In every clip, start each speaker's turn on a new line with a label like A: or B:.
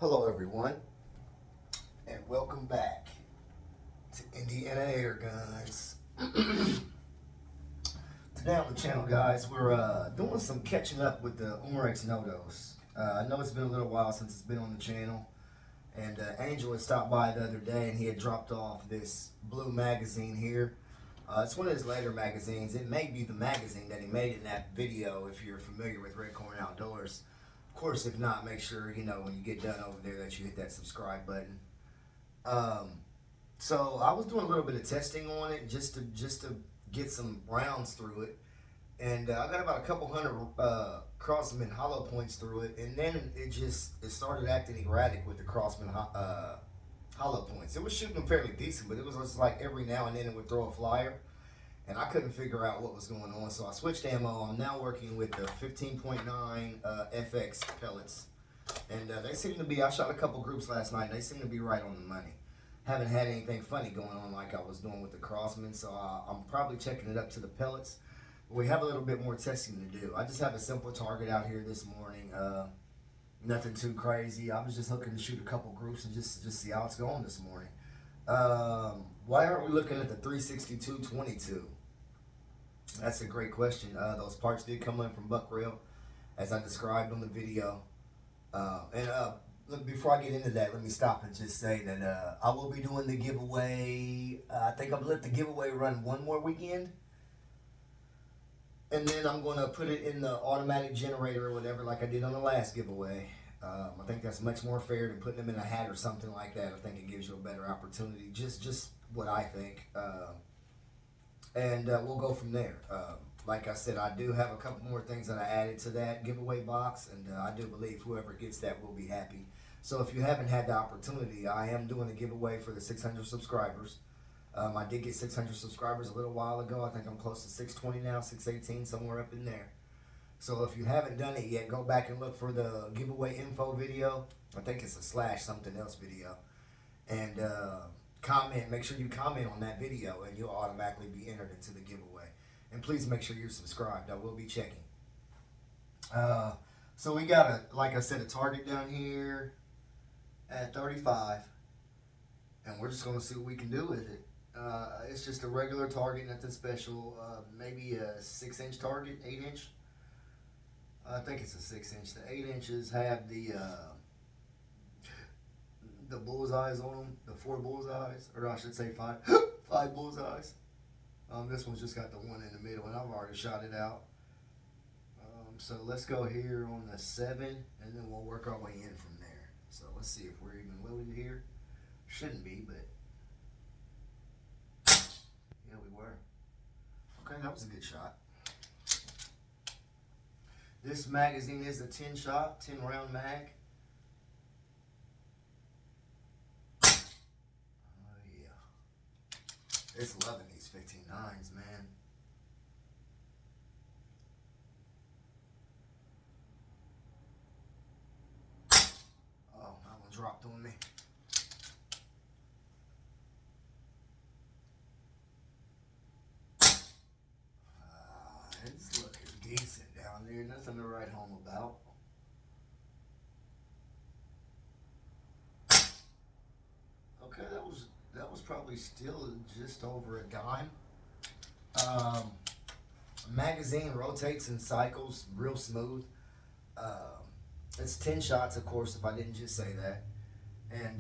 A: Hello everyone, and welcome back to Indiana Airguns. Today on the channel, guys, we're doing some catching up with the Umarex Notos. I know it's been a little while since it's been on the channel, and Angel had stopped by the other day and he had dropped off this blue magazine here. It's one of his later magazines. It may be the magazine that he made in that video if you're familiar with Red Corn Outdoors. Of course, if not, make sure, when you get done over there that you hit that subscribe button. So I was doing a little bit of testing on it just to get some rounds through it. And I got about a couple hundred Crosman hollow points through it. And then it started acting erratic with the Crosman hollow points. It was shooting them fairly decent, but it was just like every now and then it would throw a flyer. And I couldn't figure out what was going on, so I switched ammo. I'm now working with the 15.9 FX pellets. And they seem to be, I shot a couple groups last night, and they seem to be right on the money. Haven't had anything funny going on like I was doing with the Crosman, so I'm probably checking it up to the pellets. But we have a little bit more testing to do. I just have a simple target out here this morning. Nothing too crazy. I was just looking to shoot a couple groups and just see how it's going this morning. Why aren't we looking at the 362-22? That's a great question. Those parts did come in from Buck Rail, as I described on the video. Look, before I get into that, let me stop and just say that I will be doing the giveaway. I think I'm going to let the giveaway run one more weekend. And then I'm going to put it in the automatic generator or whatever like I did on the last giveaway. I think that's much more fair than putting them in a hat or something like that. I think it gives you a better opportunity. Just what I think. And we'll go from there. Like I said, I do have a couple more things that I added to that giveaway box, and I do believe whoever gets that will be happy. So if you haven't had the opportunity, I am doing a giveaway for the 600 subscribers. I did get 600 subscribers a little while ago. I think I'm close to 620 now, 618, somewhere up in there. So if you haven't done it yet, go back and look for the giveaway info video. I think it's a / something else video. And comment, make sure you comment on that video and you'll automatically be entered into the giveaway. And please make sure you're subscribed. I will be checking. So we got, like I said, a target down here at 35. And we're just going to see what we can do with it. It's just a regular target, nothing special. Maybe a 6-inch target, 8-inch. I think it's a 6-inch. The 8 inches have the bullseyes on them, the 4 bullseyes, or I should say 5 bullseyes. This one's just got the one in the middle, and I've already shot it out. So let's go here on the 7, and then we'll work our way in from there. So let's see if we're even loaded here. Shouldn't be, but yeah, we were. Okay, that was a good shot. This magazine is a 10 round mag. Oh yeah. It's loving these 15.9s, man. Oh, that one dropped on me. It's looking decent down there. Nothing to write home about. Okay, that was probably still just over a dime. Magazine rotates and cycles real smooth. It's 10 shots, of course, if I didn't just say that. And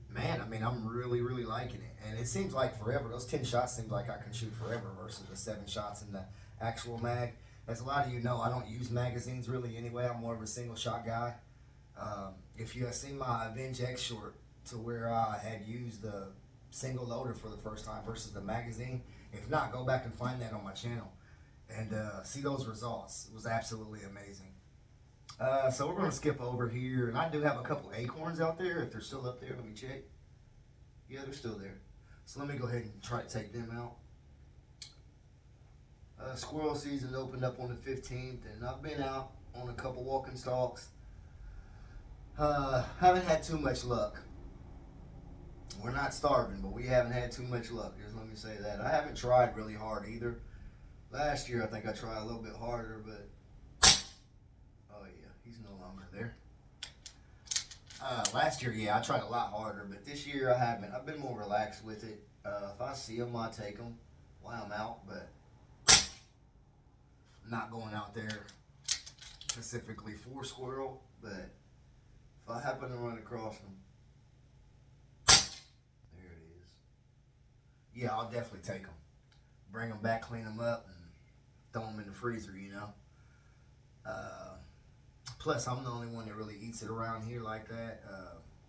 A: man, I mean, I'm really liking it. And it seems like forever. Those 10 shots seem like I can shoot forever versus the 7 shots in the actual mag. As a lot of you know, I don't use magazines really anyway. I'm more of a single shot guy. If you have seen my Avenge X short to where I had used the single loader for the first time versus the magazine, if not, go back and find that on my channel and see those results. It was absolutely amazing. So we're going to skip over here, and I do have a couple acorns out there. If they're still up there, let me check. Yeah, they're still there. So let me go ahead and try to take them out. Squirrel season opened up on the 15th, and I've been out on a couple walking stalks. Haven't had too much luck. We're not starving, but we haven't had too much luck. Just let me say that. I haven't tried really hard either. Last year, I think I tried a little bit harder, but oh yeah, he's no longer there. Last year, yeah, I tried a lot harder, but this year I haven't. I've been more relaxed with it. If I see them, I take them while I'm out, but not going out there specifically for squirrel. But if I happen to run across them, there it is. Yeah, I'll definitely take them. Bring them back, clean them up, and throw them in the freezer, you know. Uh, Plus, I'm the only one that really eats it around here like that.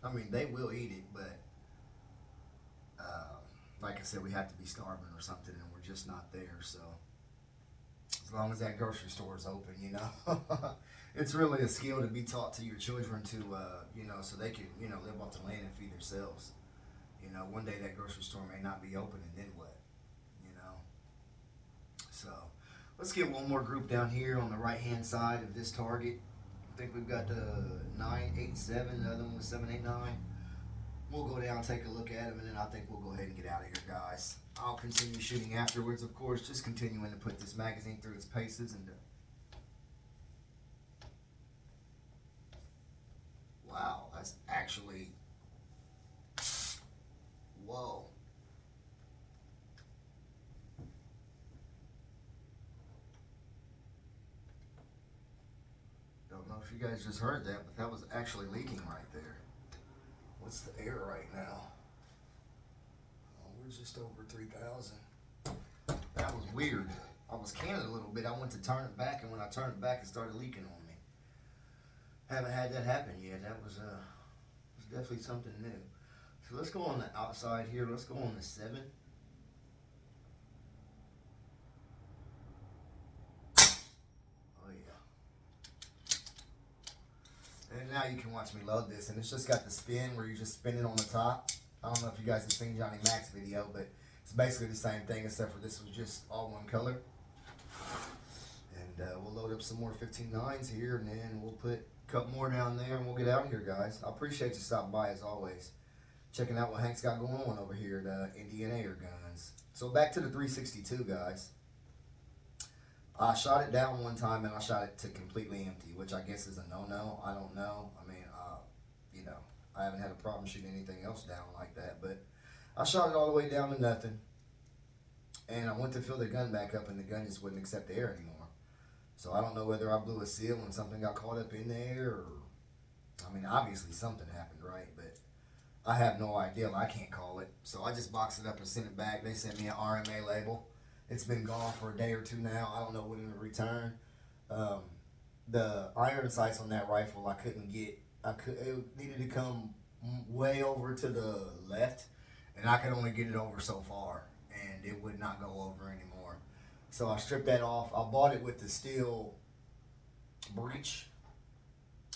A: I mean, they will eat it, but uh, like I said, we have to be starving or something, and we're just not there. So, as long as that grocery store is open, you know, it's really a skill to be taught to your children to, you know, so they can, you know, live off the land and feed themselves. You know, one day that grocery store may not be open, and then what? You know, so let's get one more group down here on the right hand side of this target. I think we've got the 987, the other one was 789. We'll go down, take a look at them, and then I think we'll go ahead and get out of here, guys. I'll continue shooting afterwards, of course, just continuing to put this magazine through its paces. And wow, that's actually, whoa. Don't know if you guys just heard that, but that was actually leaking right there. What's the air right now? Oh, we're just over 3,000. That was weird. I was canning a little bit. I went to turn it back, and when I turned it back, it started leaking on me. Haven't had that happen yet. That was definitely something new. So let's go on the outside here. Let's go on the 7. Oh yeah. And now you can watch me load this, and it's just got the spin where you just spin it on the top. I don't know if you guys have seen Johnny Mac's video, but it's basically the same thing except for this was just all one color. And we'll load up some more 15.9s here, and then we'll put a couple more down there, and we'll get out of here, guys. I appreciate you stopping by as always, checking out what Hank's got going on over here at Indiana Airguns. So back to the 362, guys. I shot it down one time, and I shot it to completely empty, which I guess is a no-no. I don't know. I mean, you know, I haven't had a problem shooting anything else down like that, but I shot it all the way down to nothing, and I went to fill the gun back up, and the gun just wouldn't accept the air anymore. So I don't know whether I blew a seal and something got caught up in there, or, I mean, obviously something happened, right? But I have no idea. I can't call it. So I just boxed it up and sent it back. They sent me an RMA label. It's been gone for a day or two now. I don't know when it'll return. The iron sights on that rifle, I couldn't get. It needed to come way over to the left, and I could only get it over so far, and it would not go over anymore. So I stripped that off. I bought it with the steel breech.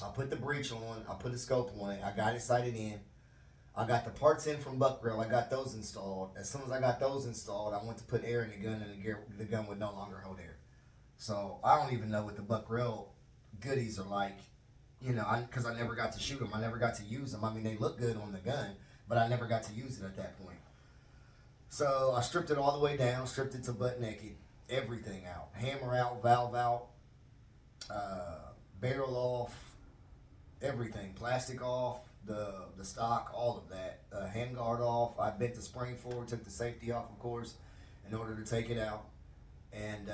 A: I put the breech on. I put a scope on it. I got it sighted in. I got the parts in from Buck Grill. I got those installed. As soon as I got those installed, I went to put air in the gun, and the gun would no longer hold air. So I don't even know what the Buck Grill goodies are like, you know, because I never got to shoot them. I never got to use them. I mean, they look good on the gun, but I never got to use it at that point. So I stripped it all the way down, stripped it to butt naked, everything out. Hammer out, valve out, barrel off, everything. Plastic off, the stock, all of that. Handguard off. I bent the spring forward, took the safety off, of course, in order to take it out. And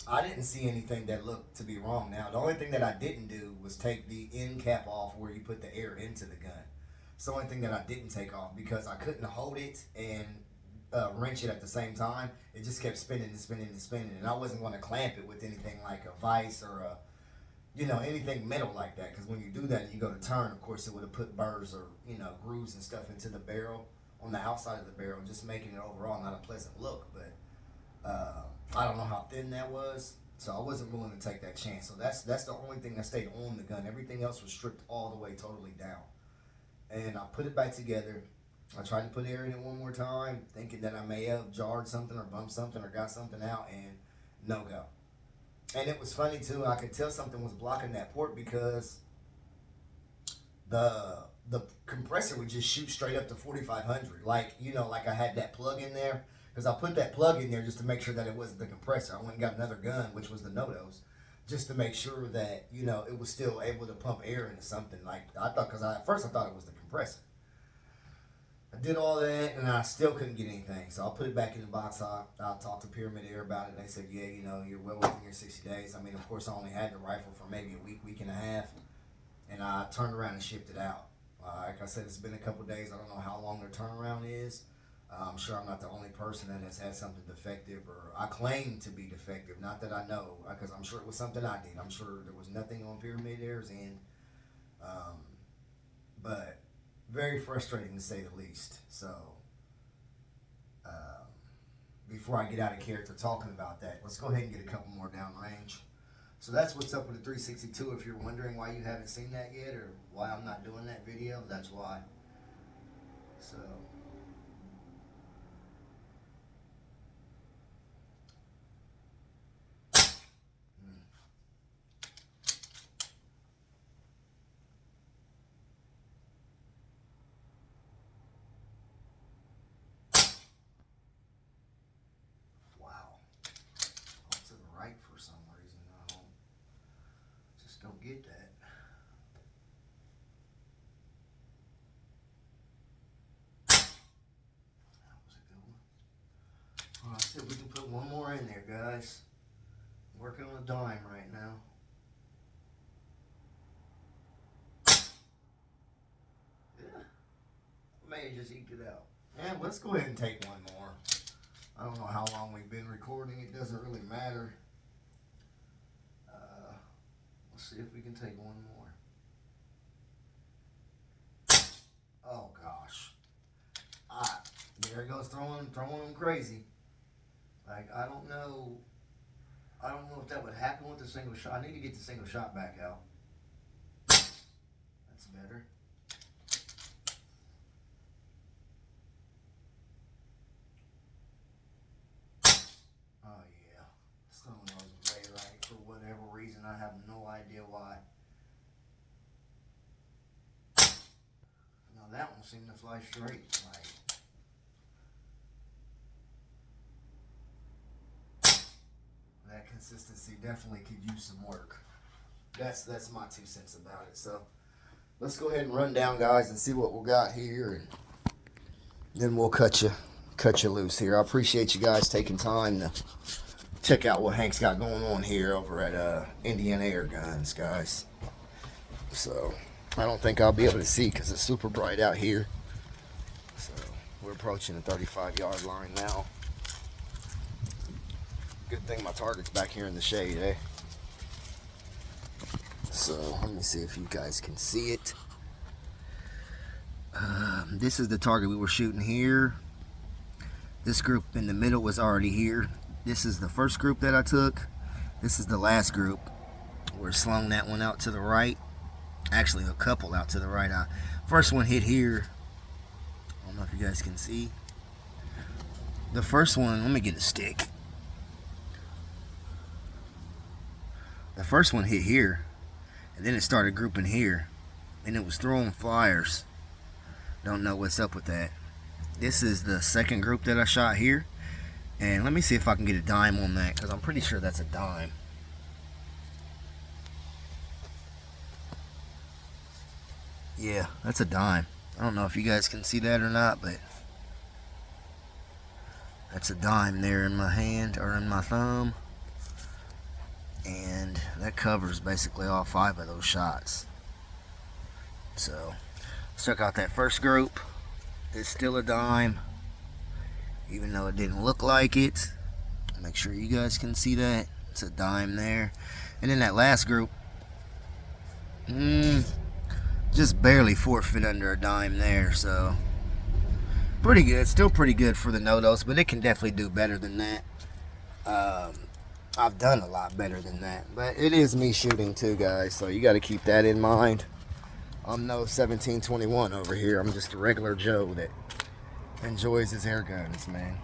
A: I didn't see anything that looked to be wrong now. The only thing that I didn't do was take the end cap off where you put the air into the gun. It's the only thing that I didn't take off because I couldn't hold it and wrench it at the same time. It just kept spinning and spinning and spinning, and I wasn't going to clamp it with anything like a vise or a, you know, anything metal like that, because when you do that and you go to turn, of course, it would have put burrs or, you know, grooves and stuff into the barrel, on the outside of the barrel, just making it overall not a pleasant look. But I don't know how thin that was, so I wasn't willing to take that chance. So that's the only thing that stayed on the gun. Everything else was stripped all the way totally down. And I put it back together. I tried to put air in it one more time, thinking that I may have jarred something or bumped something or got something out, and no go. And it was funny too, I could tell something was blocking that port because the compressor would just shoot straight up to 4,500. Like, you know, like I had that plug in there, because I put that plug in there just to make sure that it wasn't the compressor. I went and got another gun, which was the Notos. just to make sure that, you know, it was still able to pump air into something. Like, I thought, because at first I thought it was the compressor. I did all that and I still couldn't get anything. So I'll put it back in the box. I'll talk to Pyramid Air about it. And they said, yeah, you know, you're well within your 60 days. I mean, of course, I only had the rifle for maybe a week and a half. And I turned around and shipped it out. Like I said, it's been a couple days. I don't know how long their turnaround is. I'm sure I'm not the only person that has had something defective, or I claim to be defective. Not that I know, because I'm sure it was something I did. I'm sure there was nothing on Pyramid Air's end. But very frustrating to say the least. So, before I get out of character talking about that, let's go ahead and get a couple more downrange. So that's what's up with the 362. If you're wondering why you haven't seen that yet, or why I'm not doing that video, that's why. So. For some reason, don't get that. That was a good one. Well, I said we can put one more in there, guys. I'm working on a dime right now. Yeah, I may have just eked it out. And let's go ahead and take one more. I don't know how long we've been recording. It doesn't really matter. Let's see if we can take one more. Oh gosh. There it goes, throwing them crazy. Like, I don't know if that would happen with the single shot. I need to get the single shot back out. That's better. Oh yeah. Throwing those way right for whatever reason. I have no idea why. Now that one seemed to fly straight. Like, that consistency definitely could use some work. That's my 2 cents about it. So let's go ahead and run down, guys, and see what we got here, and then we'll cut you loose here. I appreciate you guys taking time to check out what Hank's got going on here over at Indiana Airguns, guys. So I don't think I'll be able to see because it's super bright out here. So we're approaching the 35-yard line now. Good thing my target's back here in the shade, eh? So let me see if you guys can see it. This is the target we were shooting here. This group in the middle was already here. This is the first group that I took. This is the last group. We're slung that one out to the right. Actually, a couple out to the right. First one hit here. I don't know if you guys can see. The first one, let me get a stick. The first one hit here, and then it started grouping here, and it was throwing flyers. Don't know what's up with that. This is the second group that I shot here, and let me see if I can get a dime on that, because I'm pretty sure that's a dime. Yeah, that's a dime. I don't know if you guys can see that or not, but that's a dime there in my hand, or in my thumb. And that covers basically all 5 of those shots. So let's check out that first group. It's still a dime, even though it didn't look like it. Make sure you guys can see that. It's a dime there. And then that last group, just barely forfeit under a dime there. So pretty good. Still pretty good for the Notos, but it can definitely do better than that. I've done a lot better than that, but it is me shooting too, guys, so you got to keep that in mind. I'm no 1721 over here. I'm just a regular Joe that enjoys his air guns, man.